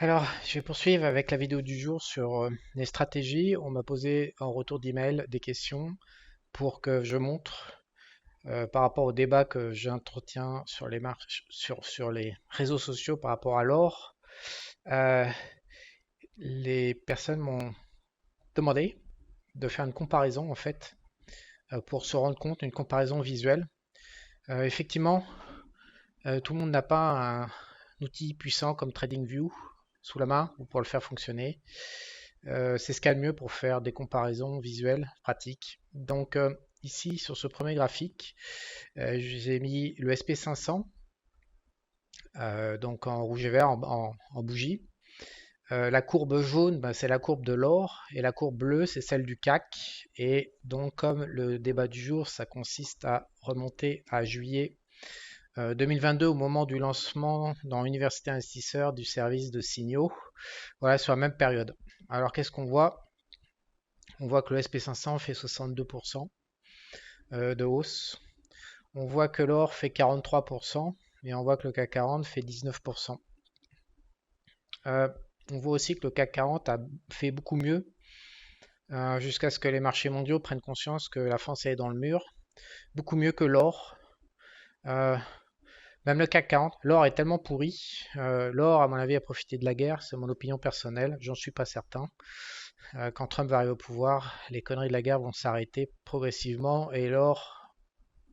Alors, je vais poursuivre avec la vidéo du jour sur les stratégies. On m'a posé en retour d'email des questions pour que je montre par rapport au débat que j'entretiens sur les marches, sur les réseaux sociaux par rapport à l'or. Euh, les personnes m'ont demandé de faire une comparaison en fait pour se rendre compte, une comparaison visuelle. Effectivement, tout le monde n'a pas un outil puissant comme TradingView sous la main ou pour le faire fonctionner. C'est ce qu'il y a de mieux pour faire des comparaisons visuelles pratiques. Donc ici sur ce premier graphique, j'ai mis le SP500, donc en rouge et vert, en bougie. La courbe jaune, ben, c'est la courbe de l'or et la courbe bleue, c'est celle du CAC. Et donc comme le débat du jour, ça consiste à remonter à juillet 2022 au moment du lancement dans Université Investisseur du service de signaux. Voilà, sur la même période. Alors qu'est-ce qu'on voit? On voit que le SP500 fait 62% de hausse. On voit que l'or fait 43% et on voit que le CAC 40 fait 19%. Euh, on voit aussi que le CAC 40 a fait beaucoup mieux jusqu'à ce que les marchés mondiaux prennent conscience que la France est dans le mur. Beaucoup mieux que l'or. Euh, Même le CAC 40, l'or est tellement pourri. L'or, à mon avis, a profité de la guerre. C'est mon opinion personnelle. J'en suis pas certain. Quand Trump va arriver au pouvoir, les conneries de la guerre vont s'arrêter progressivement et l'or,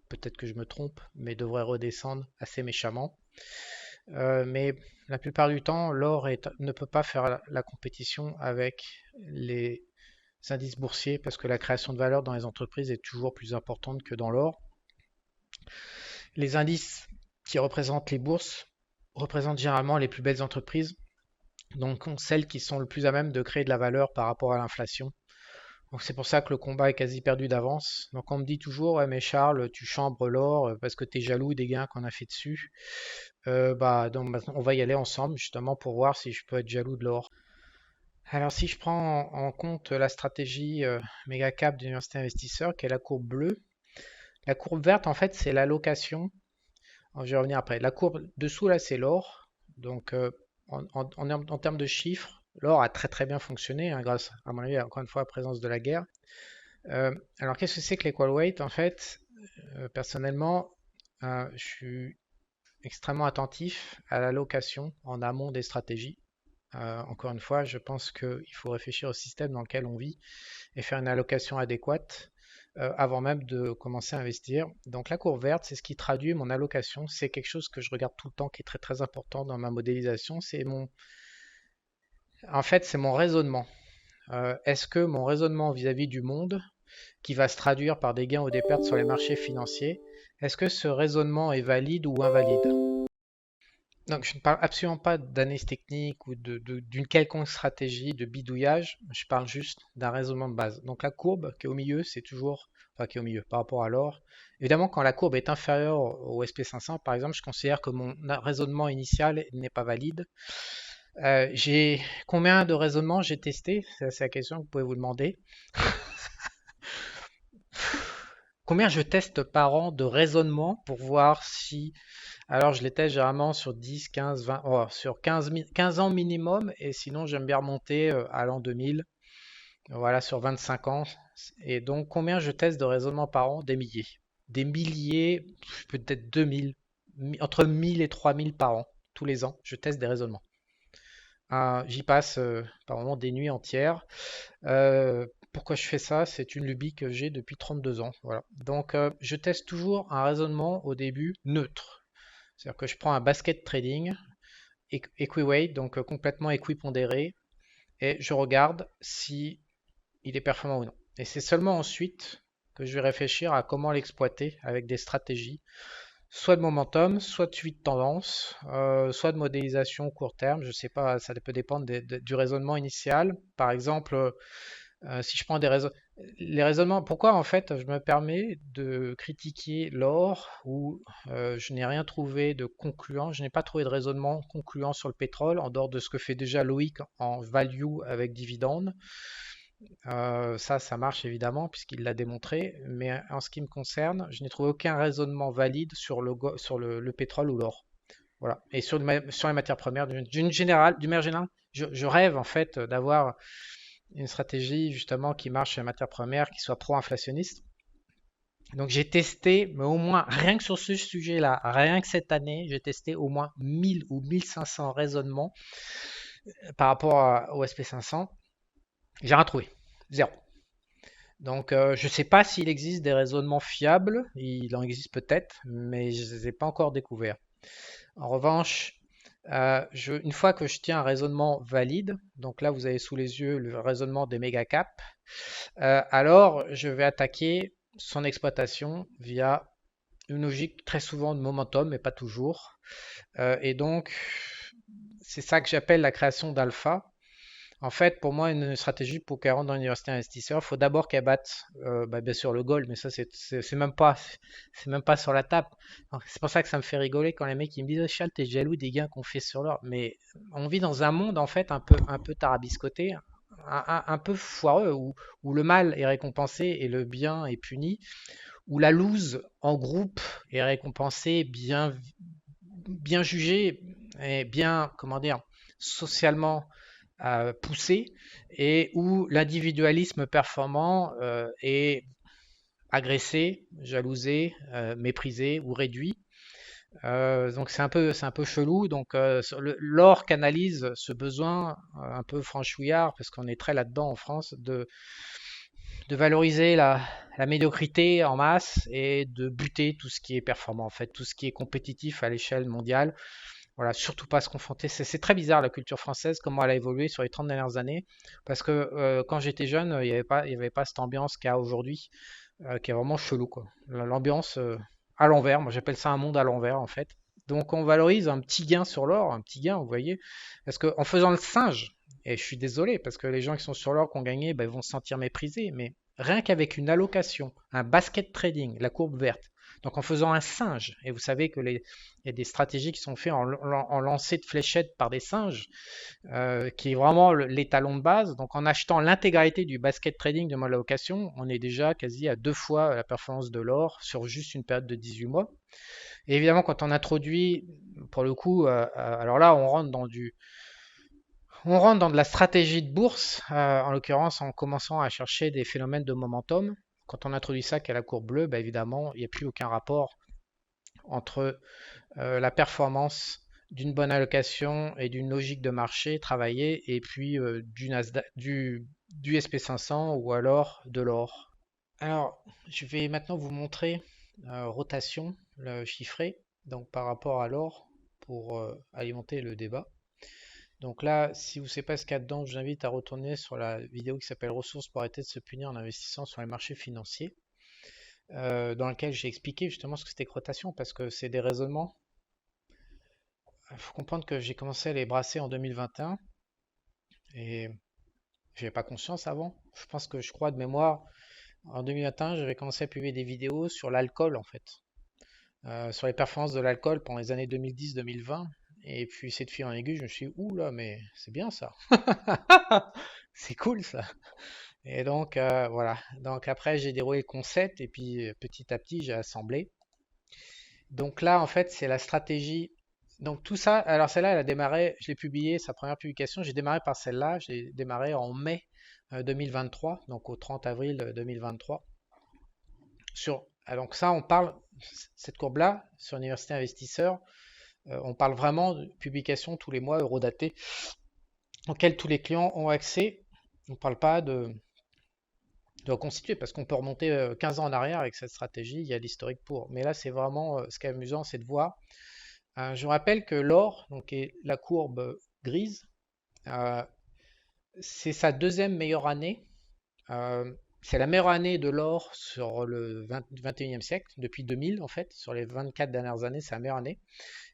peut-être que je me trompe, mais devrait redescendre assez méchamment. Mais la plupart du temps, ne peut pas faire la compétition avec les indices boursiers parce que la création de valeur dans les entreprises est toujours plus importante que dans l'or. Les indices qui représentent les bourses représentent généralement les plus belles entreprises, donc celles qui sont le plus à même de créer de la valeur par rapport à l'inflation. Donc c'est pour ça que le combat est quasi perdu d'avance. Donc on me dit toujours, ouais mais Charles, tu chambres l'or parce que tu es jaloux des gains qu'on a fait dessus. Donc on va y aller ensemble justement pour voir si je peux être jaloux de l'or. Alors si je prends en compte la stratégie méga cap d'Université Investisseur, qui est la courbe bleue, la courbe verte en fait c'est l'allocation. Je vais revenir après. La courbe dessous là c'est l'or. Donc en termes de chiffres, l'or a très très bien fonctionné hein, grâce à mon avis encore une fois à la présence de la guerre. Alors, qu'est-ce que c'est que l'equal weight? En fait, personnellement, je suis extrêmement attentif à l'allocation en amont des stratégies. Encore une fois, je pense qu'il faut réfléchir au système dans lequel on vit et faire une allocation adéquate avant même de commencer à investir. Donc, la courbe verte, c'est ce qui traduit mon allocation. C'est quelque chose que je regarde tout le temps, qui est très très important dans ma modélisation. En fait, c'est mon raisonnement. Est-ce que mon raisonnement vis-à-vis du monde qui va se traduire par des gains ou des pertes sur les marchés financiers, est-ce que ce raisonnement est valide ou invalide? Donc, je ne parle absolument pas d'analyse technique ou d'une quelconque stratégie de bidouillage, je parle juste d'un raisonnement de base. Donc, la courbe qui est au milieu, c'est toujours, enfin, qui est au milieu par rapport à l'or. Évidemment, quand la courbe est inférieure au SP500, par exemple, je considère que mon raisonnement initial n'est pas valide. Combien de raisonnements j'ai testé? C'est la question que vous pouvez vous demander. Combien je teste par an de raisonnement pour voir si... Alors je les teste généralement sur 10, 15, 20, sur 15 ans minimum et sinon j'aime bien remonter à l'an 2000, voilà sur 25 ans. Et donc combien je teste de raisonnement par an? Des milliers. Des milliers, peut-être 2000, entre 1000 et 3000 par an, tous les ans, je teste des raisonnements. J'y passe par moment des nuits entières. Pourquoi je fais ça? C'est une lubie que j'ai depuis 32 ans. Voilà. Donc, je teste toujours un raisonnement au début neutre. C'est-à-dire que je prends un basket trading, equi-weight, donc complètement équipondéré, et je regarde si il est performant ou non. Et c'est seulement ensuite que je vais réfléchir à comment l'exploiter avec des stratégies, soit de momentum, soit de suivi de tendance, soit de modélisation court terme. Je ne sais pas, ça peut dépendre du raisonnement initial. Par exemple, si je prends les raisonnements, pourquoi en fait je me permets de critiquer l'or où je n'ai rien trouvé de concluant, je n'ai pas trouvé de raisonnement concluant sur le pétrole en dehors de ce que fait déjà Loïc en value avec dividende. Ça marche évidemment puisqu'il l'a démontré, mais en ce qui me concerne, je n'ai trouvé aucun raisonnement valide sur le pétrole ou l'or. Voilà. Et sur les matières premières, d'une manière générale, je rêve en fait d'avoir une stratégie justement qui marche sur les matières premières, qui soit pro-inflationniste. Donc j'ai testé, mais au moins, rien que sur ce sujet-là, rien que cette année, j'ai testé au moins 1000 ou 1500 raisonnements par rapport au SP500. J'ai rien trouvé. Zéro. Donc je ne sais pas s'il existe des raisonnements fiables, il en existe peut-être, mais je ne les ai pas encore découverts. En revanche, une fois que je tiens un raisonnement valide, donc là vous avez sous les yeux le raisonnement des méga caps, alors je vais attaquer son exploitation via une logique très souvent de momentum, mais pas toujours. Et donc, c'est ça que j'appelle la création d'alpha. En fait, pour moi, une stratégie pour qu'elle rentre dans l'université investisseur, il faut d'abord qu'elle batte, bien sûr, le gold, mais ça, c'est même pas sur la table. C'est pour ça que ça me fait rigoler quand les mecs ils me disent, oh, Charles, t'es jaloux des gains qu'on fait sur l'or. Mais on vit dans un monde, en fait, un peu tarabiscoté, un peu foireux, où le mal est récompensé et le bien est puni, où la loose en groupe est récompensée, bien jugée et bien, comment dire, socialement poussé, et où l'individualisme performant est agressé, jalousé, méprisé ou réduit. Donc c'est un peu chelou. Donc l'or canalise ce besoin un peu franchouillard, parce qu'on est très là-dedans en France, de valoriser la médiocrité en masse et de buter tout ce qui est performant, en fait, tout ce qui est compétitif à l'échelle mondiale. Voilà, surtout pas se confronter. C'est très bizarre la culture française, comment elle a évolué sur les 30 dernières années. Parce que quand j'étais jeune, il y avait pas cette ambiance qu'il y a aujourd'hui, qui est vraiment chelou, quoi. L'ambiance à l'envers, moi j'appelle ça un monde à l'envers en fait. Donc on valorise un petit gain sur l'or, un petit gain, vous voyez. Parce qu'en faisant le singe, et je suis désolé, parce que les gens qui sont sur l'or, qui ont gagné, ben, ils vont se sentir méprisés, mais rien qu'avec une allocation, un basket trading, la courbe verte, donc en faisant un singe, et vous savez que il y a des stratégies qui sont faites en lancer de fléchettes par des singes, qui est vraiment l'étalon de base. Donc en achetant l'intégralité du basket trading de mon allocation, on est déjà quasi à 2 fois la performance de l'or sur juste une période de 18 mois. Et évidemment, quand on introduit, pour le coup, alors là, on rentre dans de la stratégie de bourse, en l'occurrence en commençant à chercher des phénomènes de momentum. Quand on introduit ça qu'à la courbe bleue, bah évidemment, il n'y a plus aucun rapport entre la performance d'une bonne allocation et d'une logique de marché travaillée, et puis du SP500 ou alors de l'or. Alors, je vais maintenant vous montrer rotation le chiffré, donc par rapport à l'or, pour alimenter le débat. Donc là, si vous ne savez pas ce qu'il y a dedans, je vous invite à retourner sur la vidéo qui s'appelle Ressources pour arrêter de se punir en investissant sur les marchés financiers, dans laquelle j'ai expliqué justement ce que c'était que rotation, parce que c'est des raisonnements. Il faut comprendre que j'ai commencé à les brasser en 2021 et je n'avais pas conscience avant. Je crois de mémoire, en 2021, j'avais commencé à publier des vidéos sur l'alcool en fait, sur les performances de l'alcool pendant les années 2010-2020. Et puis c'est de fil en aiguille, je me suis dit, ouh là, mais c'est bien ça. C'est cool ça. Et donc voilà. Donc après j'ai déroulé le concept et puis petit à petit j'ai assemblé. Donc là en fait c'est la stratégie. Donc tout ça, alors celle-là elle a démarré, je l'ai publié, sa première publication, j'ai démarré par celle-là, j'ai démarré en mai 2023, donc au 30 avril 2023. Donc ça on parle, cette courbe-là, sur Université Investisseur, on parle vraiment de publication tous les mois eurodatées, auxquelles tous les clients ont accès. On ne parle pas de reconstituer, parce qu'on peut remonter 15 ans en arrière avec cette stratégie, il y a l'historique pour. Mais là, c'est vraiment, ce qui est amusant, c'est de voir. Je vous rappelle que l'or, donc est la courbe grise, euh, c'est sa deuxième meilleure année. Euh, c'est la meilleure année de l'or sur le 21e siècle, depuis 2000 en fait. Sur les 24 dernières années, c'est la meilleure année.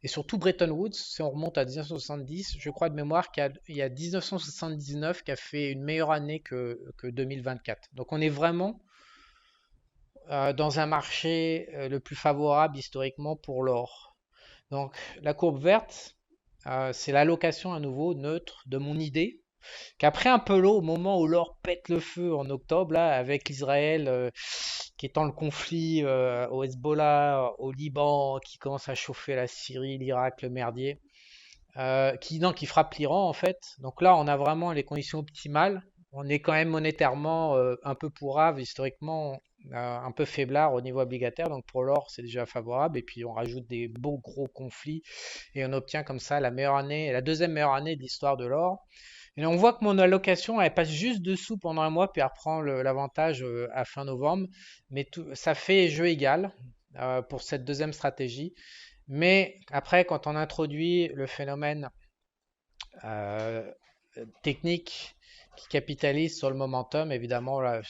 Et surtout Bretton Woods, si on remonte à 1970, je crois de mémoire qu'il y a 1979 qui a fait une meilleure année que 2024. Donc on est vraiment dans un marché le plus favorable historiquement pour l'or. Donc la courbe verte, c'est l'allocation à nouveau neutre de mon idée. qu'après un peu l'eau, au moment où l'or pète le feu en octobre, là, avec l'Israël qui étend le conflit au Hezbollah, au Liban, qui commence à chauffer la Syrie, l'Irak, le merdier, non, qui frappe l'Iran en fait. Donc là, on a vraiment les conditions optimales. On est quand même monétairement un peu pourrave, historiquement un peu faiblard au niveau obligataire. Donc pour l'or, c'est déjà favorable. Et puis on rajoute des beaux gros conflits et on obtient comme ça la meilleure année, la deuxième meilleure année de l'histoire de l'or. Et on voit que mon allocation, elle passe juste dessous pendant un mois, puis elle reprend l'avantage à fin novembre. Mais ça fait jeu égal pour cette deuxième stratégie. Mais après, quand on introduit le phénomène euh, technique qui capitalise sur le momentum, évidemment, là,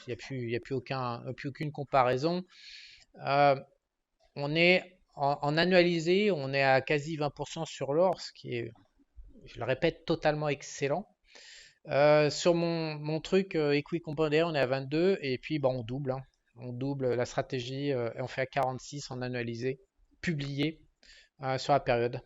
il n'y a plus aucune comparaison. Euh, on est en annualisé, on est à quasi 20% sur l'or, ce qui est, je le répète, totalement excellent. Sur mon truc Equicomparator, on est à 22 et puis bah, on double, hein. On double la stratégie et on fait à 46 en annualisé, publié sur la période.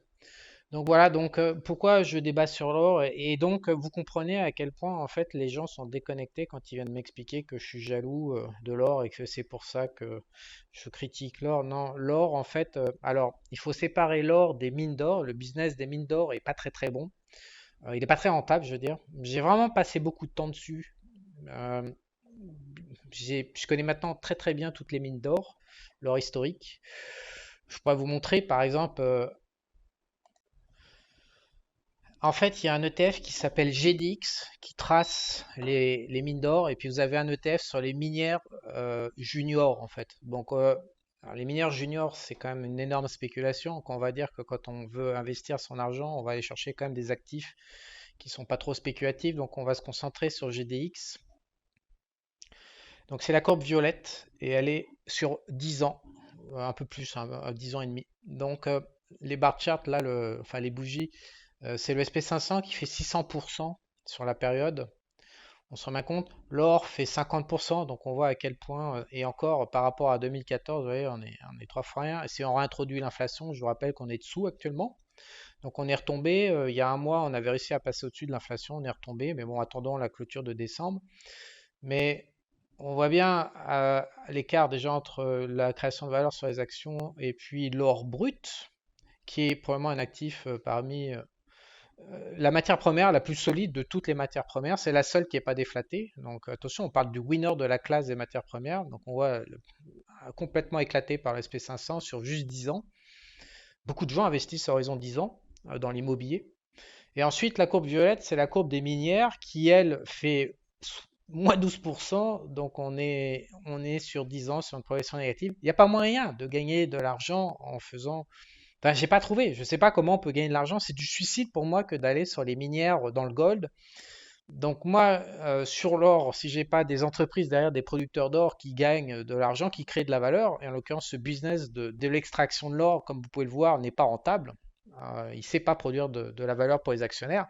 Donc voilà, donc pourquoi je débat sur l'or et donc vous comprenez à quel point en fait les gens sont déconnectés quand ils viennent m'expliquer que je suis jaloux de l'or et que c'est pour ça que je critique l'or. Non, l'or en fait, alors il faut séparer l'or des mines d'or. Le business des mines d'or est pas très très bon. Il n'est pas très rentable, je veux dire. J'ai vraiment passé beaucoup de temps dessus. Euh, je connais maintenant très très bien toutes les mines d'or, l'or historique. Je pourrais vous montrer par exemple. En fait, il y a un ETF qui s'appelle GDX qui trace les mines d'or et puis vous avez un ETF sur les minières juniors en fait. Donc alors, les minières juniors, c'est quand même une énorme spéculation. Donc on va dire que quand on veut investir son argent, on va aller chercher quand même des actifs qui sont pas trop spéculatifs. Donc on va se concentrer sur GDX. Donc c'est la courbe violette et elle est sur 10 ans, un peu plus, hein, 10 ans et demi. Donc les bar charts là, enfin les bougies, c'est le SP500 qui fait 600% sur la période. On se rend bien compte, l'or fait 50%, donc on voit à quel point, et encore par rapport à 2014, vous voyez, on est trois fois rien. Et si on réintroduit l'inflation, je vous rappelle qu'on est dessous actuellement. Donc on est retombé, il y a un mois, on avait réussi à passer au-dessus de l'inflation, on est retombé, mais bon, attendons la clôture de décembre. Mais on voit bien l'écart déjà entre la création de valeur sur les actions et puis l'or brut, qui est probablement un actif parmi la matière première la plus solide de toutes les matières premières. C'est la seule qui n'est pas déflatée. Donc attention, on parle du winner de la classe des matières premières. Donc on voit complètement éclaté par l'SP500 sur juste 10 ans. Beaucoup de gens investissent à horizon 10 ans dans l'immobilier. Et ensuite, la courbe violette, c'est la courbe des minières qui, elle, fait moins 12%. Donc on est sur 10 ans sur une progression négative. Il n'y a pas moyen de gagner de l'argent en faisant. Enfin, j'ai pas trouvé. Je sais pas comment on peut gagner de l'argent. C'est du suicide pour moi que d'aller sur les minières dans le gold. Donc moi, sur l'or, si j'ai pas des entreprises derrière, des producteurs d'or qui gagnent de l'argent, qui créent de la valeur, et en l'occurrence ce business de l'extraction de l'or, comme vous pouvez le voir, n'est pas rentable. Il ne sait pas produire de la valeur pour les actionnaires.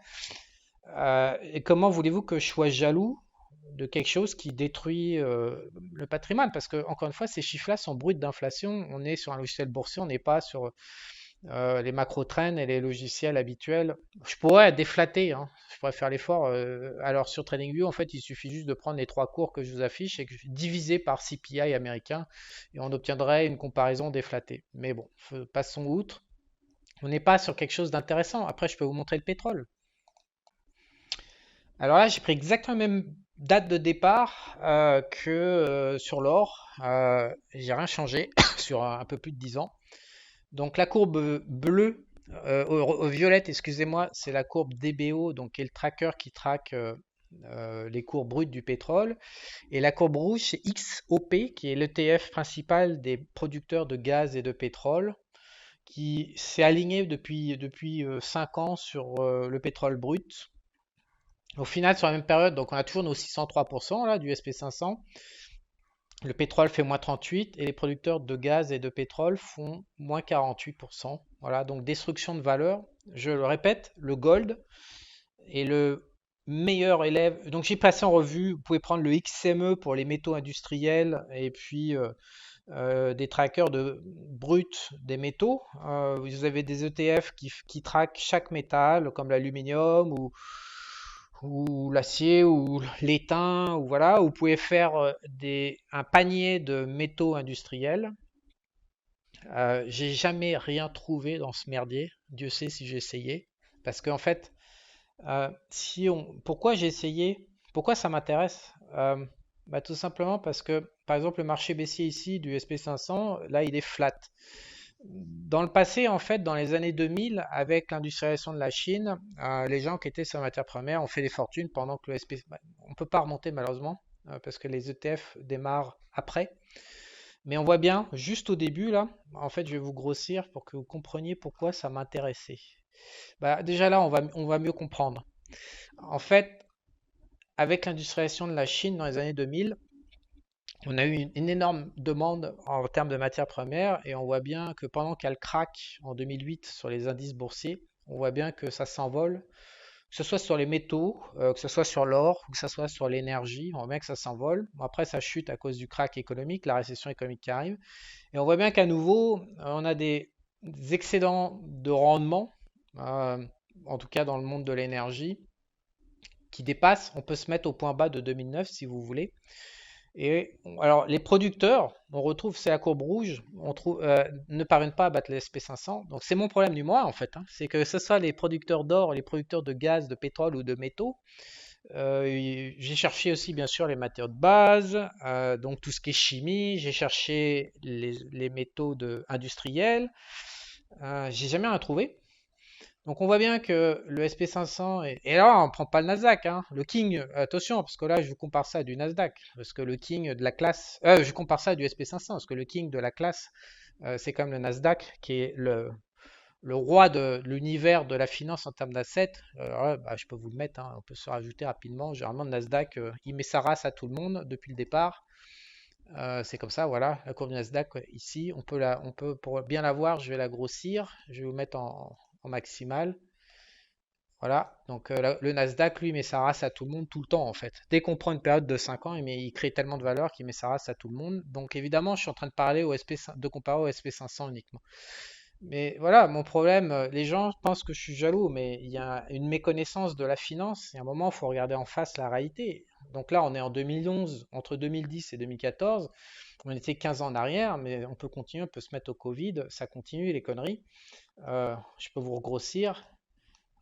Et comment voulez-vous que je sois jaloux de quelque chose qui détruit le patrimoine? Parce que, encore une fois, ces chiffres-là sont bruts d'inflation. On est sur un logiciel boursier, on n'est pas sur les macro-trends et les logiciels habituels. Je pourrais déflater, hein. Je pourrais faire l'effort. Alors sur TradingView, en fait, il suffit juste de prendre les trois cours que je vous affiche et que je diviser par CPI américain et on obtiendrait une comparaison déflatée. Mais bon, passons outre. On n'est pas sur quelque chose d'intéressant. Après, je peux vous montrer le pétrole. Alors là, j'ai pris exactement la même date de départ que sur l'or. J'ai rien changé sur un peu plus de 10 ans. Donc la courbe bleue, violette, excusez-moi, c'est la courbe DBO, donc qui est le tracker qui traque les cours bruts du pétrole. Et la courbe rouge, c'est XOP, qui est l'ETF principal des producteurs de gaz et de pétrole, qui s'est aligné depuis 5 ans sur le pétrole brut. Au final, sur la même période, donc on a toujours nos 603% là, du SP500. Le pétrole fait moins 38 et les producteurs de gaz et de pétrole font moins 48%. Voilà, donc destruction de valeur. Je le répète, le gold est le meilleur élève. Donc j'ai passé en revue, vous pouvez prendre le XME pour les métaux industriels et puis des trackers de brut des métaux. Vous avez des ETF qui traquent chaque métal comme l'aluminium ou l'acier ou l'étain, ou voilà, vous pouvez faire un panier de métaux industriels. J'ai jamais rien trouvé dans ce merdier. Dieu sait si j'ai essayé. Parce qu'en fait, pourquoi j'ai essayé? Pourquoi ça m'intéresse? Bah, tout simplement parce que, par exemple, le marché baissier ici du SP500, là, il est flat. Dans le passé, en fait, dans les années 2000, avec l'industrialisation de la Chine, les gens qui étaient sur la matière première ont fait des fortunes pendant que le SP, bah, on ne peut pas remonter malheureusement, parce que les ETF démarrent après. Mais on voit bien, juste au début, là, en fait, je vais vous grossir pour que vous compreniez pourquoi ça m'intéressait. Bah, déjà là, on va mieux comprendre. En fait, avec l'industrialisation de la Chine dans les années 2000, on a eu une énorme demande en termes de matières premières et on voit bien que pendant qu'il y a le crack en 2008 sur les indices boursiers, on voit bien que ça s'envole, que ce soit sur les métaux, que ce soit sur l'or, ou que ce soit sur l'énergie, on voit bien que ça s'envole. Bon, après, ça chute à cause du crack économique, la récession économique qui arrive. Et on voit bien qu'à nouveau, on a des excédents de rendement, euh, en tout cas dans le monde de l'énergie, qui dépassent. On peut se mettre au point bas de 2009 si vous voulez. Et alors, les producteurs, on retrouve, c'est la courbe rouge, ne parviennent pas à battre les SP500. Donc, c'est mon problème du mois, en fait, hein. C'est que ce soit les producteurs d'or, les producteurs de gaz, de pétrole ou de métaux. J'ai cherché aussi, bien sûr, les matériaux de base, donc tout ce qui est chimie. J'ai cherché les métaux industriels. J'ai jamais rien trouvé. Donc on voit bien que le SP500 et là on prend pas le Nasdaq, hein. Le King, attention parce que là je vous compare ça à du Nasdaq parce que le King de la classe, je compare ça à du SP500 parce que le King de la classe c'est quand même le Nasdaq qui est le roi de l'univers de la finance en termes d'assets. Ouais, bah, je peux vous le mettre, hein, on peut se rajouter rapidement. Généralement le Nasdaq il met sa race à tout le monde depuis le départ. C'est comme ça, voilà, la courbe du Nasdaq ici, pour bien la voir, je vais la grossir, je vais vous mettre en maximal. Voilà, donc le Nasdaq, lui, met sa race à tout le monde tout le temps en fait. Dès qu'on prend une période de 5 ans, il crée tellement de valeur qu'il met sa race à tout le monde. Donc évidemment, je suis en train de parler de comparer au SP500 uniquement. Mais voilà, mon problème, les gens pensent que je suis jaloux, mais il y a une méconnaissance de la finance. Il y a un moment, il faut regarder en face la réalité. Donc là, on est en 2011, entre 2010 et 2014. On était 15 ans en arrière, mais on peut continuer, on peut se mettre au Covid, ça continue les conneries. Je peux vous regrossir.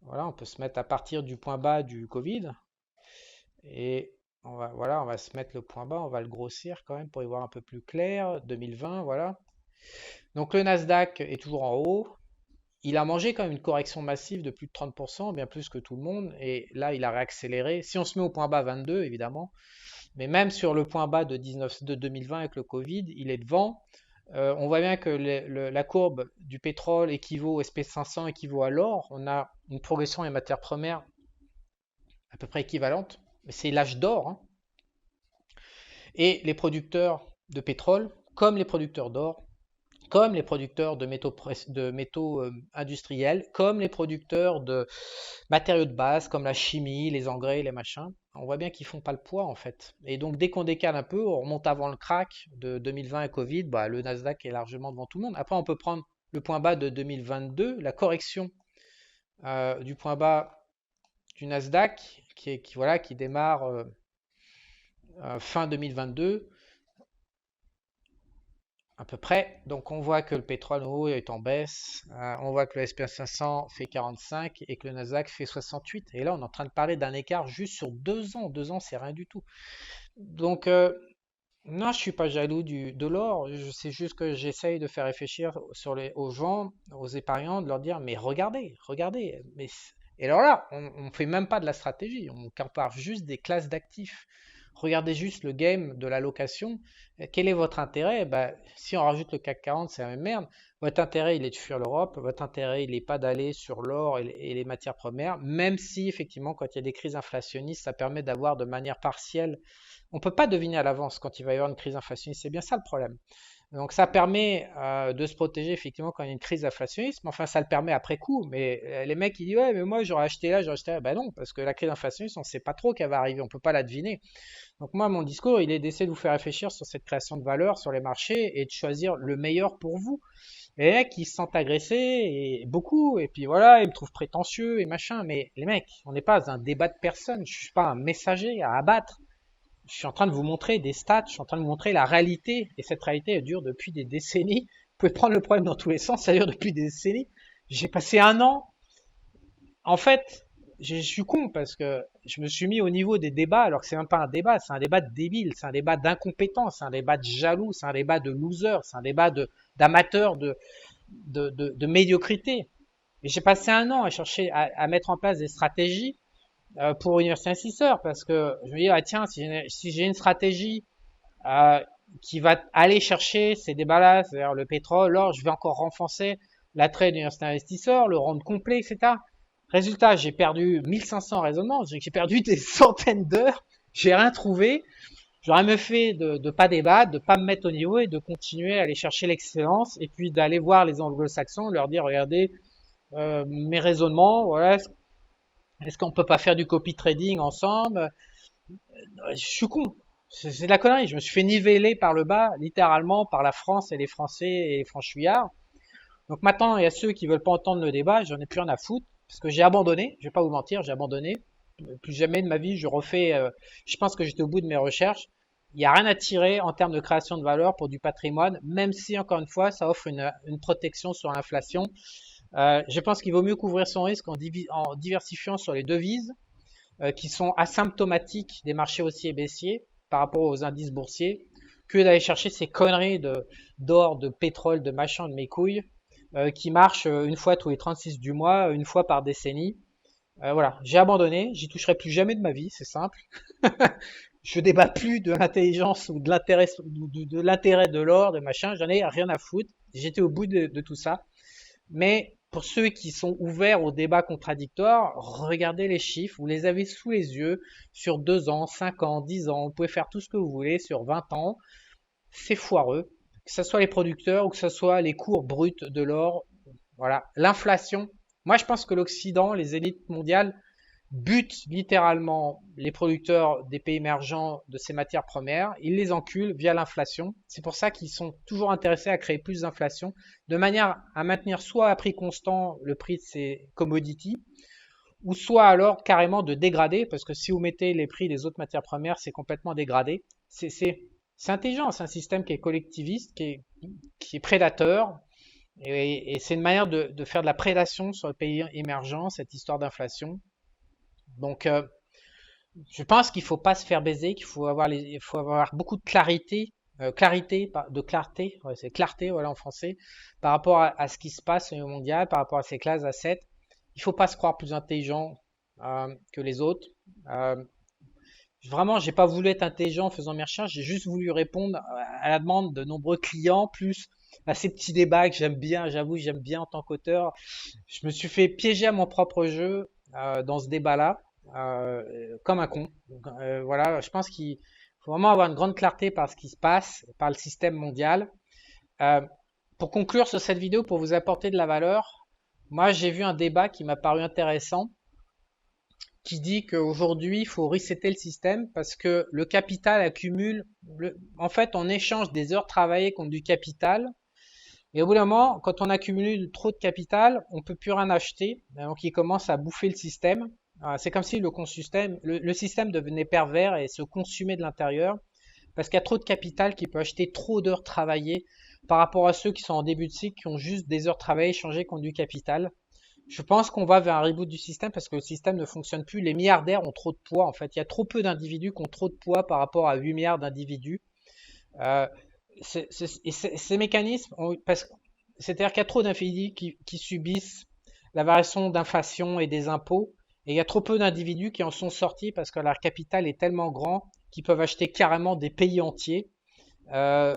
Voilà, on peut se mettre à partir du point bas du Covid et voilà, on va se mettre le point bas, on va le grossir quand même pour y voir un peu plus clair. 2020, voilà. Donc le Nasdaq est toujours en haut. Il a mangé quand même une correction massive de plus de 30%, bien plus que tout le monde. Et là, il a réaccéléré. Si on se met au point bas 22, évidemment, mais même sur le point bas de 2020 avec le Covid, il est devant. On voit bien que la courbe du pétrole équivaut au SP500, équivaut à l'or. On a une progression des matières premières à peu près équivalente, mais c'est l'âge d'or, hein. Et les producteurs de pétrole, comme les producteurs d'or, comme les producteurs de métaux industriels, comme les producteurs de matériaux de base, comme la chimie, les engrais, les machins, on voit bien qu'ils font pas le poids en fait. Et donc dès qu'on décale un peu, on remonte avant le crack de 2020 et Covid, bah, le Nasdaq est largement devant tout le monde. Après, on peut prendre le point bas de 2022, la correction du point bas du Nasdaq voilà, qui démarre fin 2022 à peu près. Donc on voit que le pétrole en haut est en baisse, on voit que le SP500 fait 45 et que le Nasdaq fait 68. Et là on est en train de parler d'un écart juste sur 2 ans. 2 ans c'est rien du tout. Donc non, je suis pas jaloux de l'or. C'est juste que j'essaye de faire réfléchir aux gens, aux épargnants, de leur dire mais regardez, regardez. Et alors là, on fait même pas de la stratégie, on compare juste des classes d'actifs. Regardez juste le game de l'allocation. Quel est votre intérêt? Bah, si on rajoute le CAC 40, c'est la même merde. Votre intérêt, il est de fuir l'Europe. Votre intérêt, il n'est pas d'aller sur l'or et les matières premières, même si effectivement, quand il y a des crises inflationnistes, ça permet d'avoir de manière partielle. On ne peut pas deviner à l'avance quand il va y avoir une crise inflationniste. C'est bien ça le problème. Donc ça permet de se protéger effectivement quand il y a une crise inflationniste, mais enfin ça le permet après coup. Mais les mecs ils disent ouais mais moi j'aurais acheté là, j'aurais acheté là. Ben non, parce que la crise inflationniste on ne sait pas trop qu'elle va arriver, on peut pas la deviner. Donc moi mon discours il est d'essayer de vous faire réfléchir sur cette création de valeur sur les marchés et de choisir le meilleur pour vous. Et les mecs ils se sentent agressés et beaucoup et puis voilà ils me trouvent prétentieux et machin. Mais les mecs on n'est pas dans un débat de personnes, je suis pas un messager à abattre. Je suis en train de vous montrer des stats, je suis en train de vous montrer la réalité, et cette réalité, elle dure depuis des décennies. Vous pouvez prendre le problème dans tous les sens, ça dure depuis des décennies. J'ai passé un an, en fait, je suis con parce que je me suis mis au niveau des débats, alors que c'est même pas un débat, c'est un débat de débile, c'est un débat d'incompétents, c'est un débat de jaloux, c'est un débat de loser, c'est un débat d'amateurs, de médiocrité. Et j'ai passé un an à chercher à mettre en place des stratégies pour Université Investisseur parce que je me dis, ah tiens, si j'ai une stratégie euh, qui va aller chercher ces débats-là, c'est-à-dire le pétrole, l'or, je vais encore renforcer l'attrait de l'Université Investisseur, le rendre complet, etc. Résultat, j'ai perdu 1500 raisonnements, j'ai perdu des centaines d'heures, j'ai rien trouvé. J'aurais mieux fait de pas débattre, de pas me mettre au niveau et de continuer à aller chercher l'excellence et puis d'aller voir les anglo-saxons, leur dire regardez mes raisonnements, voilà, est-ce qu'on peut pas faire du copy trading ensemble? Je suis con. C'est de la connerie. Je me suis fait niveler par le bas, littéralement, par la France et les Français et les franchouillards. Donc maintenant, il y a ceux qui veulent pas entendre le débat. J'en ai plus rien à foutre. Parce que j'ai abandonné. Je vais pas vous mentir, j'ai abandonné. Plus jamais de ma vie, je refais. Je pense que j'étais au bout de mes recherches. Il n'y a rien à tirer en termes de création de valeur pour du patrimoine, même si, encore une fois, ça offre une protection sur l'inflation. Je pense qu'il vaut mieux couvrir son risque en diversifiant sur les devises qui sont asymptomatiques des marchés haussiers et baissiers par rapport aux indices boursiers que d'aller chercher ces conneries d'or, de pétrole, de machin, de mes couilles qui marchent une fois tous les 36 du mois, une fois par décennie. Voilà, j'ai abandonné, j'y toucherai plus jamais de ma vie, c'est simple. Je débat plus de l'intelligence ou de l'intérêt de l'or, de machin, j'en ai rien à foutre. J'étais au bout de tout ça. Mais pour ceux qui sont ouverts au débat contradictoire, regardez les chiffres, vous les avez sous les yeux sur 2 ans, 5 ans, 10 ans, vous pouvez faire tout ce que vous voulez sur 20 ans, c'est foireux, que ce soit les producteurs ou que ce soit les cours bruts de l'or, voilà, l'inflation. Moi je pense que l'Occident, les élites mondiales, butent littéralement les producteurs des pays émergents de ces matières premières, ils les enculent via l'inflation. C'est pour ça qu'ils sont toujours intéressés à créer plus d'inflation, de manière à maintenir soit à prix constant le prix de ces commodities, ou soit alors carrément de dégrader, parce que si vous mettez les prix des autres matières premières, c'est complètement dégradé. C'est intelligent, c'est un système qui est collectiviste, qui est prédateur, et c'est une manière de faire de la prédation sur les pays émergents, cette histoire d'inflation. Donc, je pense qu'il faut pas se faire baiser, il faut avoir beaucoup de clarité, de clarté, ouais, c'est clarté, voilà en français, par rapport à ce qui se passe au niveau mondial, par rapport à ces classes assets. Il faut pas se croire plus intelligent que les autres. Euh, Vraiment, j'ai pas voulu être intelligent en faisant mes recherches, j'ai juste voulu répondre à la demande de nombreux clients, plus à ces petits débats que j'aime bien, j'avoue, j'aime bien en tant qu'auteur. Je me suis fait piéger à mon propre jeu dans ce débat-là, comme un con. Donc, voilà, je pense qu'il faut vraiment avoir une grande clarté par ce qui se passe, par le système mondial. Euh, pour conclure sur cette vidéo, pour vous apporter de la valeur, moi j'ai vu un débat qui m'a paru intéressant qui dit qu'aujourd'hui, il faut resetter le système parce que le capital accumule, en fait, on échange des heures travaillées contre du capital. Et au bout d'un moment, quand on accumule trop de capital, on peut plus rien acheter. Donc, il commence à bouffer le système. C'est comme si le système devenait pervers et se consumait de l'intérieur parce qu'il y a trop de capital qui peut acheter trop d'heures travaillées par rapport à ceux qui sont en début de cycle qui ont juste des heures travaillées échangées contre du capital. Je pense qu'on va vers un reboot du système parce que le système ne fonctionne plus. Les milliardaires ont trop de poids. En fait, il y a trop peu d'individus qui ont trop de poids par rapport à 8 milliards d'individus. Euh, ces mécanismes, c'est-à-dire qu'il y a trop d'individus qui subissent la variation d'inflation et des impôts, et il y a trop peu d'individus qui en sont sortis parce que leur capital est tellement grand qu'ils peuvent acheter carrément des pays entiers. Euh,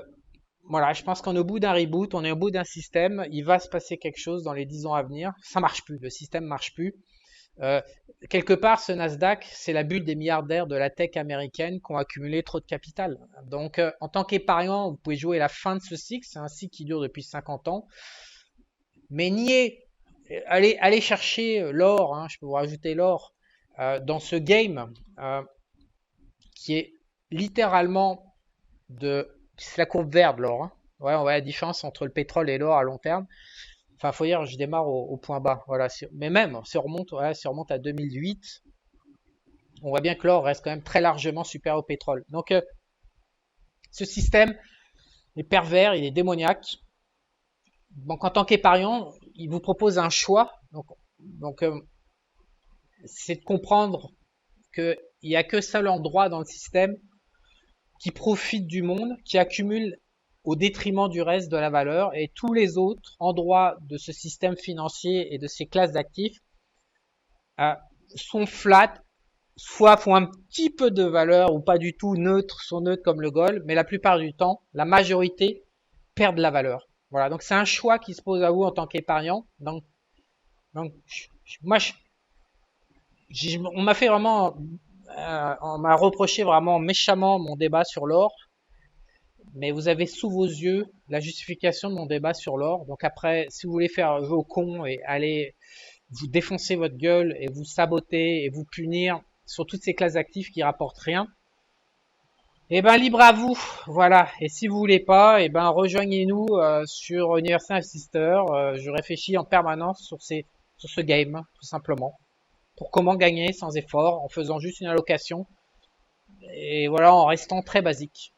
voilà, je pense qu'on est au bout d'un reboot, on est au bout d'un système, il va se passer quelque chose dans les 10 ans à venir. Ça marche plus, le système marche plus. Euh, Quelque part, ce Nasdaq, c'est la bulle des milliardaires de la tech américaine qui ont accumulé trop de capital. Donc, en tant qu'épargnant, vous pouvez jouer la fin de ce cycle. C'est un cycle qui dure depuis 50 ans. Mais nier, allez chercher l'or, hein, je peux vous rajouter l'or, dans ce game qui est littéralement c'est la courbe verte, l'or. Hein. Ouais, on voit la différence entre le pétrole et l'or à long terme. Enfin, faut dire, je démarre au point bas. Voilà. Mais même, si on remonte à 2008, on voit bien que l'or reste quand même très largement supérieur au pétrole. Donc, ce système est pervers, il est démoniaque. Donc, en tant qu'épargnant, il vous propose un choix. Donc, c'est de comprendre qu'il n'y a que seul endroit dans le système qui profite du monde, qui accumule au détriment du reste de la valeur, et tous les autres endroits de ce système financier et de ces classes d'actifs euh, sont flat, soit font un petit peu de valeur ou pas du tout neutres, sont neutres comme le gold, mais la plupart du temps, la majorité perdent de la valeur. Voilà, donc c'est un choix qui se pose à vous en tant qu'épargnant. Donc moi, on m'a fait vraiment, on m'a reproché vraiment méchamment mon débat sur l'or, mais vous avez sous vos yeux la justification de mon débat sur l'or. Donc après, si vous voulez faire jeu au con et aller vous défoncer votre gueule et vous saboter et vous punir sur toutes ces classes d'actifs qui rapportent rien, eh ben libre à vous, voilà. Et si vous voulez pas, eh ben rejoignez-nous sur Universal Sister. Je réfléchis en permanence sur ce game, tout simplement, pour comment gagner sans effort, en faisant juste une allocation et voilà, en restant très basique.